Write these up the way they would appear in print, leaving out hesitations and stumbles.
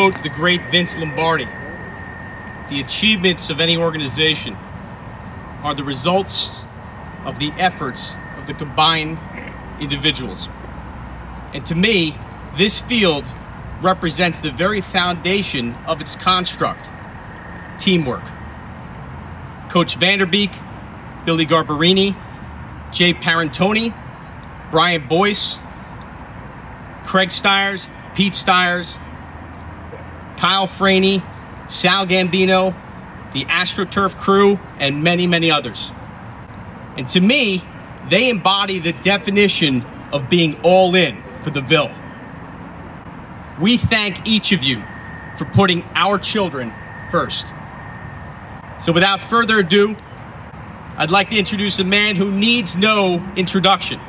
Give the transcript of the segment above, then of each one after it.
quote the great Vince Lombardi, "The achievements of any organization are the results of the efforts of the combined individuals." And to me, this field represents the very foundation of its construct: teamwork. Coach Vanderbeek, Billy Garbarini, Jay Parentoni, Brian Boyce, Craig Stiers, Pete Stiers, Kyle Franey, Sal Gambino, the AstroTurf crew, and many, many others. And to me, they embody the definition of being all in for the Ville. We thank each of you for putting our children first. So without further ado, I'd like to introduce a man who needs no introduction.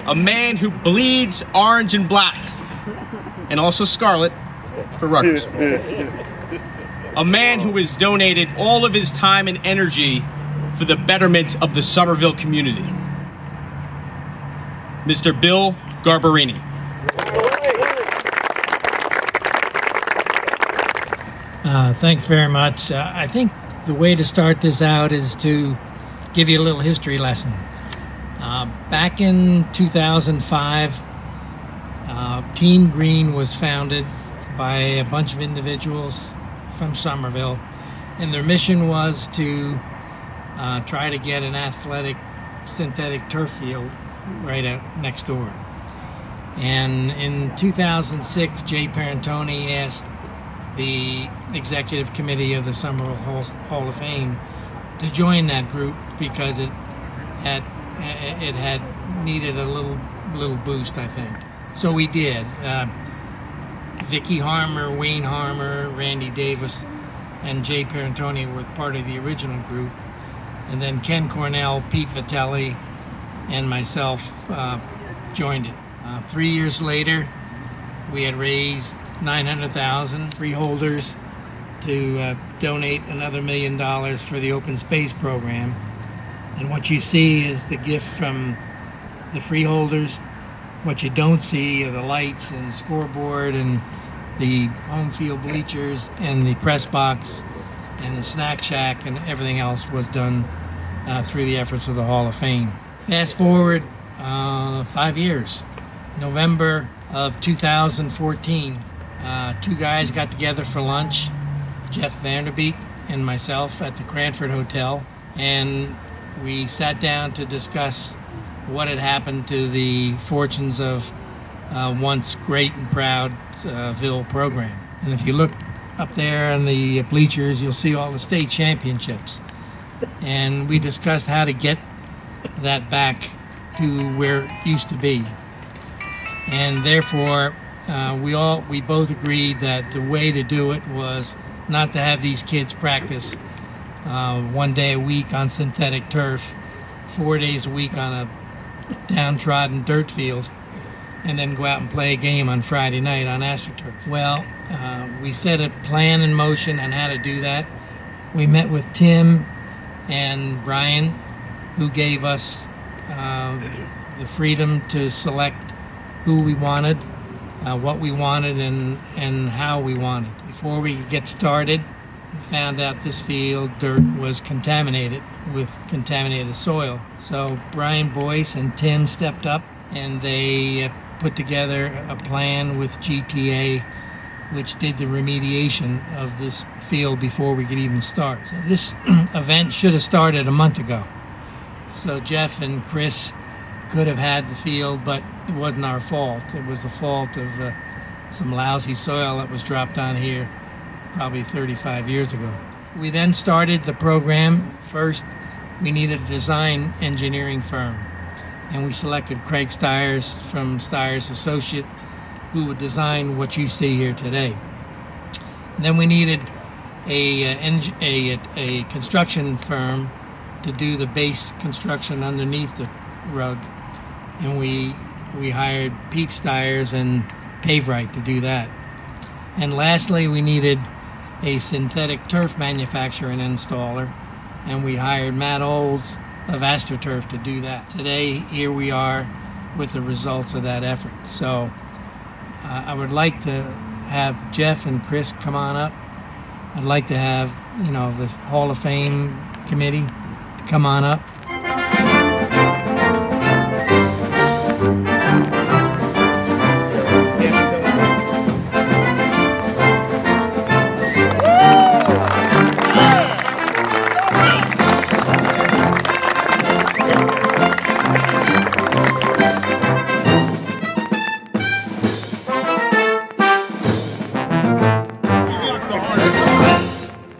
A man who bleeds orange and black, and also scarlet for Rutgers. A man who has donated all of his time and energy for the betterment of the Somerville community. Mr. Bill Garbarini. Thanks very much. I think the way to start this out is to give you a little history lesson. Back in 2005, Team Green was founded by a bunch of individuals from Somerville, and their mission was to try to get an athletic synthetic turf field right out next door. And in 2006, Jay Parentoni asked the executive committee of the Somerville Hall of Fame to join that group because it had needed a little boost, I think. So we did. Vicky Harmer, Wayne Harmer, Randy Davis, and Jay Parentoni were part of the original group. And then Ken Cornell, Pete Vitelli, and myself joined it. 3 years later, we had raised $900,000 freeholders to donate another $1 million for the open space program. And what you see is the gift from the freeholders. What you don't see are the lights and scoreboard and the home field bleachers and the press box and the snack shack, and everything else was done through the efforts of the Hall of Fame. Fast forward 5 years. November of 2014, two guys got together for lunch, Jeff Vanderbeek and myself, at the Cranford Hotel, and we sat down to discuss what had happened to the fortunes of once great and proud Ville program. And if you look up there in the bleachers, you'll see all the state championships. And we discussed how to get that back to where it used to be. And therefore, we both agreed that the way to do it was not to have these kids practice 1 day a week on synthetic turf, 4 days a week on a downtrodden dirt field, and then go out and play a game on Friday night on AstroTurf. Well, we set a plan in motion on how to do that. We met with Tim and Brian, who gave us the freedom to select who we wanted, what we wanted, and how we wanted. Before we could get started, we found out this field dirt was contaminated with contaminated soil. So Brian Boyce and Tim stepped up, and they put together a plan with GTA, which did the remediation of this field before we could even start. So this event should have started a month ago. So Jeff and Chris could have had the field, but it wasn't our fault. It was the fault of some lousy soil that was dropped on here probably 35 years ago. We then started the program. First, we needed a design engineering firm, and we selected Craig Stiers from Stiers Associate, who would design what you see here today. And then we needed a construction firm to do the base construction underneath the rug, and we hired Pete Stiers and PaveRite to do that. And lastly, we needed a synthetic turf manufacturer and installer, and we hired Matt Olds of AstroTurf to do that. Today, here we are with the results of that effort. So I would like to have Jeff and Chris come on up. I'd like to have, the Hall of Fame committee to come on up.